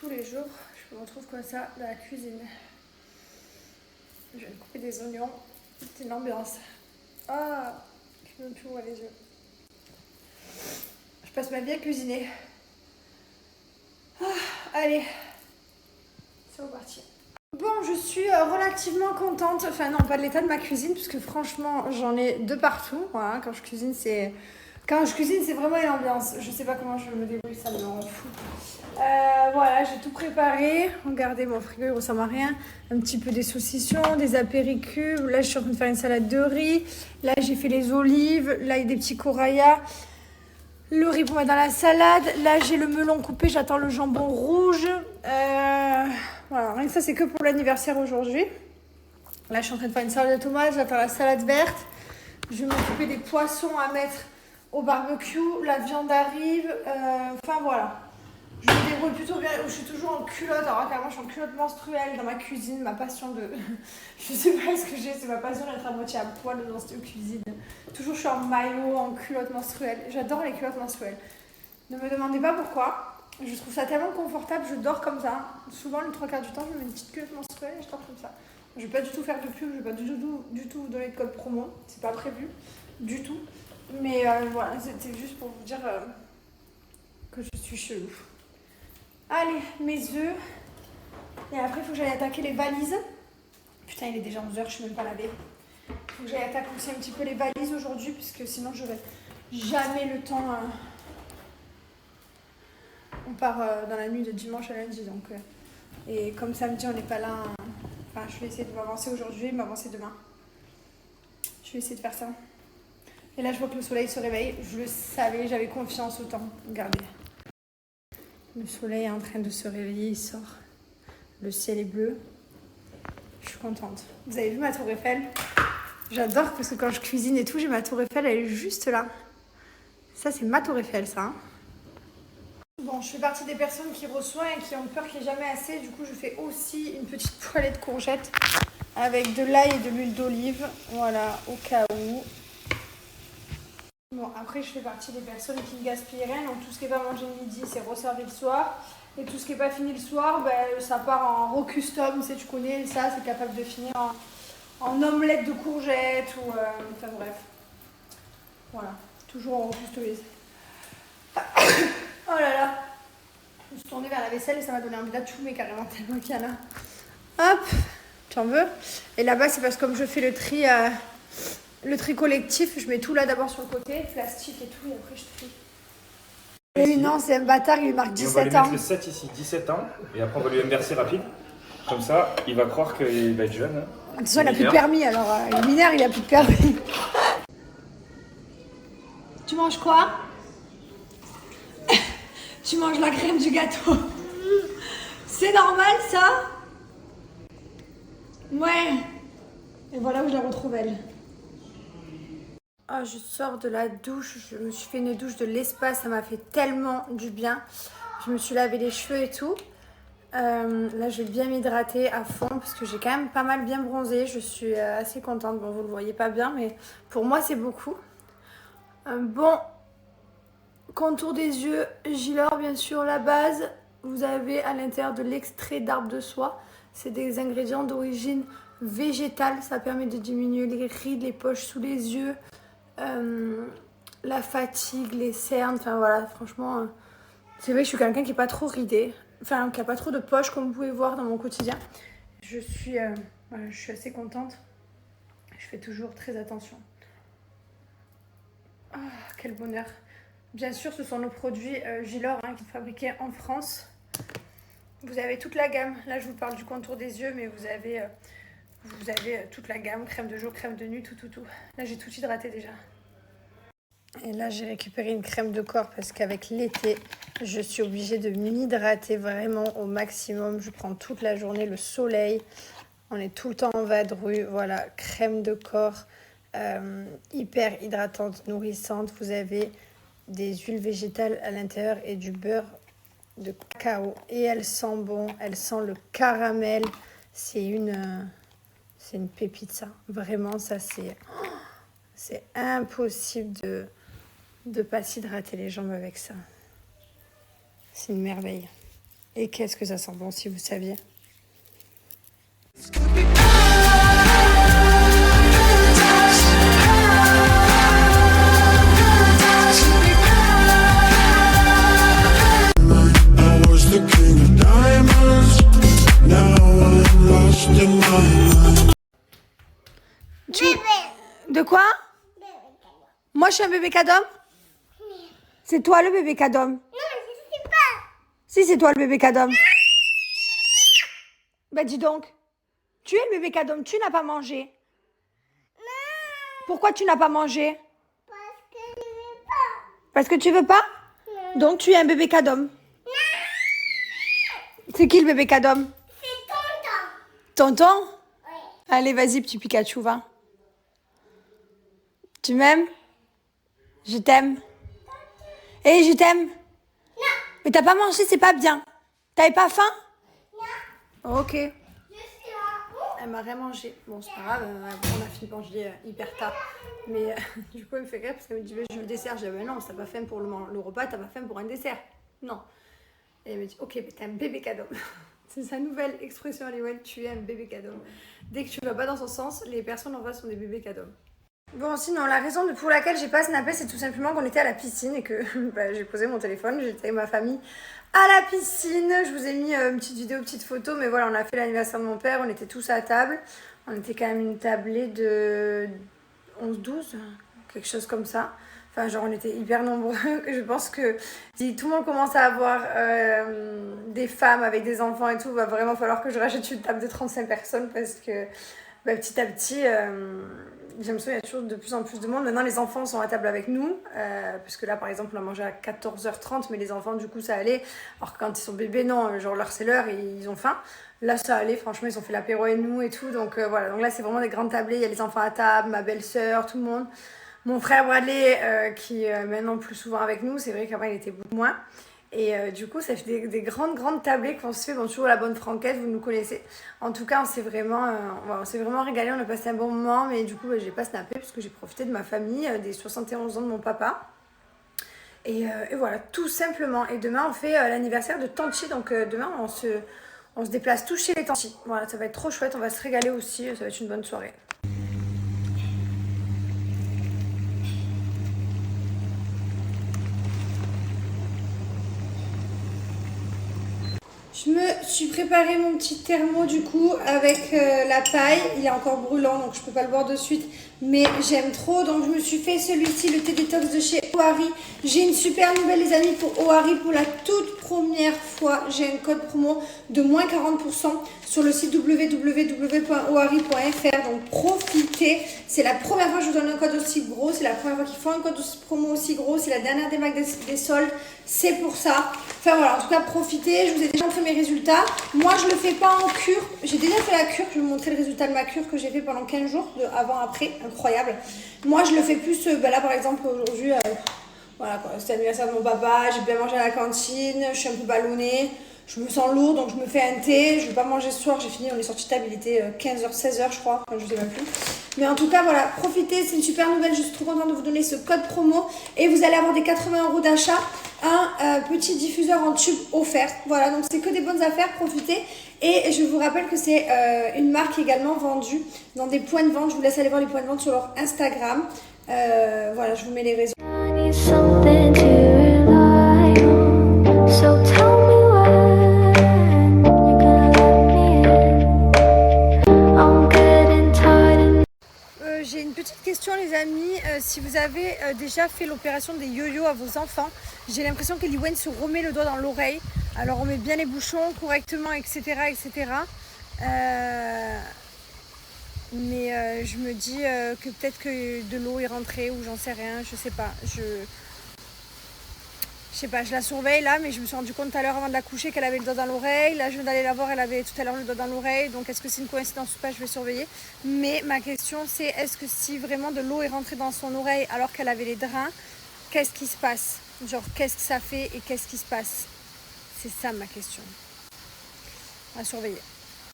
tous les jours, je me retrouve comme ça dans la cuisine. Je vais couper des oignons. C'est une ambiance. Ah, je ne peux plus ouvrir les yeux. Je passe ma vie à cuisiner. Ah, allez, c'est reparti. Bon, je suis relativement contente. Enfin non, pas de l'état de ma cuisine, parce que franchement, j'en ai de partout. Voilà, quand je cuisine, c'est vraiment une ambiance. Je sais pas comment je me débrouille, ça me rend fou. Voilà, j'ai tout préparé. Regardez, mon frigo, il ressemble à rien. Un petit peu des saucissons, des apéricubes. Là, je suis en train de faire une salade de riz. Là, j'ai fait les olives. Là, il y a des petits corayas. Le riz pour mettre dans la salade. Là, j'ai le melon coupé. J'attends le jambon rouge. Voilà, rien que ça, c'est que pour l'anniversaire aujourd'hui. Là, je suis en train de faire une salade de tomates. J'attends la salade verte. Je vais m'occuper des poissons à mettre au barbecue. La viande arrive. Enfin, voilà. Je me débrouille plutôt bien. Je suis toujours en culotte. Alors, carrément, je suis en culotte menstruelle dans ma cuisine. Ma passion de. Je sais pas ce que j'ai. C'est ma passion d'être à moitié à poil dans cette cuisine. Toujours, je suis en maillot, en culotte menstruelle. J'adore les culottes menstruelles. Ne me demandez pas pourquoi. Je trouve ça tellement confortable. Je dors comme ça. Souvent, les 3/4 du temps, je me mets une petite culotte menstruelle et je dors comme ça. Je vais pas du tout faire de pub. Je vais pas du tout vous donner de code promo. C'est pas prévu. Du tout. Mais voilà, c'était juste pour vous dire que je suis chelou. Allez, mes œufs. Et après, il faut que j'aille attaquer les valises. Putain, il est déjà 11h, je suis même pas lavée. Il faut que j'aille attaquer aussi un petit peu les valises aujourd'hui, puisque sinon, j'aurai jamais le temps. On part dans la nuit de dimanche à lundi, donc. Et comme samedi, on n'est pas là. Enfin, je vais essayer de m'avancer aujourd'hui, m'avancer demain. Je vais essayer de faire ça. Et là, je vois que le soleil se réveille. Je le savais, j'avais confiance au temps. Regardez. Le soleil est en train de se réveiller, il sort. Le ciel est bleu. Je suis contente. Vous avez vu ma tour Eiffel? J'adore parce que quand je cuisine et tout, j'ai ma tour Eiffel, elle est juste là. Ça, c'est ma tour Eiffel, ça. Hein. Bon, je fais partie des personnes qui reçoivent et qui ont peur qu'il n'y ait jamais assez. Du coup, je fais aussi une petite poêlée de courgettes avec de l'ail et de l'huile d'olive. Voilà, au cas où. Bon, après, je fais partie des personnes qui ne gaspillent rien. Donc, tout ce qui n'est pas mangé le midi, c'est resservi le soir. Et tout ce qui n'est pas fini le soir, ben, ça part en raw custom. Tu connais ça, c'est capable de finir en omelette de courgettes ou... enfin, bref. Voilà, toujours en raw customisé. Oh là là. Je me suis tournée vers la vaisselle et ça m'a donné envie d'attumer carrément tellement qu'il y en a. Hop, tu en veux? Et là-bas, c'est parce que comme je fais le tri collectif, je mets tout là d'abord sur le côté, plastique et tout, et après je trie. Et non, c'est un bâtard, il lui marque 17 ans. On va lui mettre le 7 ici, 17 ans, et après on va lui inverser rapide. Comme ça, il va croire qu'il va être jeune. De toute façon, il n'a plus de permis, alors il est mineur, il n'a plus de permis. Tu manges quoi? Tu manges la crème du gâteau. C'est normal ça? Ouais. Et voilà où je la retrouve elle. Oh, je sors de la douche, je me suis fait une douche de l'espace, ça m'a fait tellement du bien. Je me suis lavé les cheveux et tout. Là, je vais bien m'hydrater à fond parce que j'ai quand même pas mal bien bronzé. Je suis assez contente. Bon, vous le voyez pas bien, mais pour moi, c'est beaucoup. Bon, contour des yeux, Gilor, bien sûr, la base. Vous avez à l'intérieur de l'extrait d'arbre de soie. C'est des ingrédients d'origine végétale. Ça permet de diminuer les rides, les poches sous les yeux. La fatigue, les cernes, enfin voilà, franchement, c'est vrai que je suis quelqu'un qui n'est pas trop ridé, enfin qui n'a pas trop de poches comme vous pouvez voir dans mon quotidien. Je suis assez contente, je fais toujours très attention. Oh, quel bonheur. Bien sûr, ce sont nos produits Gilor qui sont fabriqués en France. Vous avez toute la gamme, là je vous parle du contour des yeux, mais vous avez toute la gamme, crème de jour, crème de nuit, tout. Là j'ai tout hydraté déjà. Et là j'ai récupéré une crème de corps parce qu'avec l'été, je suis obligée de m'hydrater vraiment au maximum. Je prends toute la journée le soleil, on est tout le temps en vadrouille. Voilà, crème de corps hyper hydratante, nourrissante. Vous avez des huiles végétales à l'intérieur et du beurre de cacao. Et elle sent bon, elle sent le caramel. C'est une pépite ça. Vraiment, ça c'est impossible de pas s'hydrater les jambes avec ça. C'est une merveille. Et qu'est-ce que ça sent bon si vous saviez. De quoi? Moi je suis un bébé cadom? C'est toi le bébé cadom? Non, je sais pas. Si c'est toi le bébé cadom. Bah dis donc, tu es le bébé cadom, tu n'as pas mangé. Non, Pourquoi tu n'as pas mangé? parce que je veux pas. Parce que tu veux pas? Non. Donc tu es un bébé cadom. C'est qui le bébé cadom? C'est tonton. Tonton? Oui. Allez vas-y petit Pikachu, va. Tu m'aimes? Je t'aime. Eh, je t'aime. Non. Mais t'as pas mangé, c'est pas bien. T'avais pas faim? Non. Ok. Je suis là. Elle m'a rien mangé. Bon, c'est pas grave, on a fini de manger hyper tard. Mais du coup, elle me fait rire parce qu'elle me dit, je veux le dessert. Je dis, non, t'as pas faim pour le repas, t'as pas faim pour un dessert. Non. Et elle me dit, ok, mais t'es un bébé cadeau. C'est sa nouvelle expression à Liwen, tu es un bébé cadeau. Dès que tu vas pas dans son sens, les personnes en face sont des bébés cadeaux. Bon, sinon, la raison pour laquelle j'ai pas snappé, c'est tout simplement qu'on était à la piscine et que j'ai posé mon téléphone, j'étais avec ma famille à la piscine. Je vous ai mis une petite vidéo, une petite photo, mais voilà, on a fait l'anniversaire de mon père, on était tous à table. On était quand même une tablée de 11-12, quelque chose comme ça. Enfin, genre, on était hyper nombreux. Je pense que si tout le monde commence à avoir des femmes avec des enfants et tout, va vraiment falloir que je rachète une table de 35 personnes parce que petit à petit... j'ai l'impression qu'il y a toujours de plus en plus de monde. Maintenant, les enfants sont à table avec nous. Parce que là, par exemple, on a mangé à 14h30. Mais les enfants, du coup, ça allait. Alors que quand ils sont bébés, non. Genre, c'est l'heure et ils ont faim. Là, ça allait. Franchement, ils ont fait l'apéro et nous et tout. Donc, voilà. Donc là, c'est vraiment des grandes tablées. Il y a les enfants à table, ma belle-sœur, tout le monde. Mon frère Bradley, qui est maintenant plus souvent avec nous. C'est vrai qu'avant, il était beaucoup moins. Et du coup, ça fait des grandes tablées qu'on se fait. Bon, toujours la bonne franquette, vous nous connaissez. En tout cas, on s'est vraiment régalé, on a passé un bon moment. Mais du coup, j'ai pas snappé parce que j'ai profité de ma famille, des 71 ans de mon papa. Et voilà, tout simplement. Et demain, on fait l'anniversaire de Tanti. Donc demain, on se déplace tous chez les Tanti. Voilà, ça va être trop chouette, on va se régaler aussi. Ça va être une bonne soirée. Je me suis préparé mon petit thermo du coup avec la paille. Il est encore brûlant donc je peux pas le boire de suite. Mais j'aime trop. Donc je me suis fait celui-ci, le thé détox de chez Ohari. J'ai une super nouvelle les amis pour Ohari. Pour la toute première fois, j'ai un code promo de moins 40% sur le site www.ohari.fr. Donc profitez. C'est la première fois que je vous donne un code aussi gros. C'est la première fois qu'ils font un code promo aussi gros. C'est la dernière démarque des soldes. C'est pour ça. Enfin voilà, en tout cas profitez. Je vous ai déjà montré mes résultats. Moi je le fais pas en cure. J'ai déjà fait la cure. Je vais vous montrer le résultat de ma cure que j'ai fait pendant 15 jours. De avant-après. Incroyable. Moi je le fais plus. Là par exemple aujourd'hui. Voilà quoi. C'était l'anniversaire de mon papa. J'ai bien mangé à la cantine. Je suis un peu ballonnée. Je me sens lourde donc je me fais un thé. Je vais pas manger ce soir. J'ai fini. On est sorti de table. Il était 15h, 16h je crois. Enfin, je sais même plus. Mais en tout cas voilà. Profitez. C'est une super nouvelle. Je suis trop contente de vous donner ce code promo. Et vous allez avoir des 80 € d'achat. Un petit diffuseur en tube offert. Voilà, donc c'est que des bonnes affaires, profitez. Et je vous rappelle que c'est une marque également vendue dans des points de vente. Je vous laisse aller voir les points de vente sur leur Instagram. Voilà, je vous mets les réseaux. J'ai une petite question les amis, si vous avez déjà fait l'opération des yo-yo à vos enfants, j'ai l'impression que Liwen se remet le doigt dans l'oreille, alors on met bien les bouchons correctement etc. Mais je me dis que peut-être que de l'eau est rentrée ou j'en sais rien, je sais pas, je la surveille là, mais je me suis rendu compte tout à l'heure avant de la coucher qu'elle avait le doigt dans l'oreille. Là, je viens d'aller la voir, elle avait tout à l'heure le doigt dans l'oreille. Donc, est-ce que c'est une coïncidence ou pas? Je vais surveiller. Mais ma question, c'est est-ce que si vraiment de l'eau est rentrée dans son oreille alors qu'elle avait les drains, qu'est-ce qui se passe? Genre, qu'est-ce que ça fait et qu'est-ce qui se passe? C'est ça ma question. À surveiller.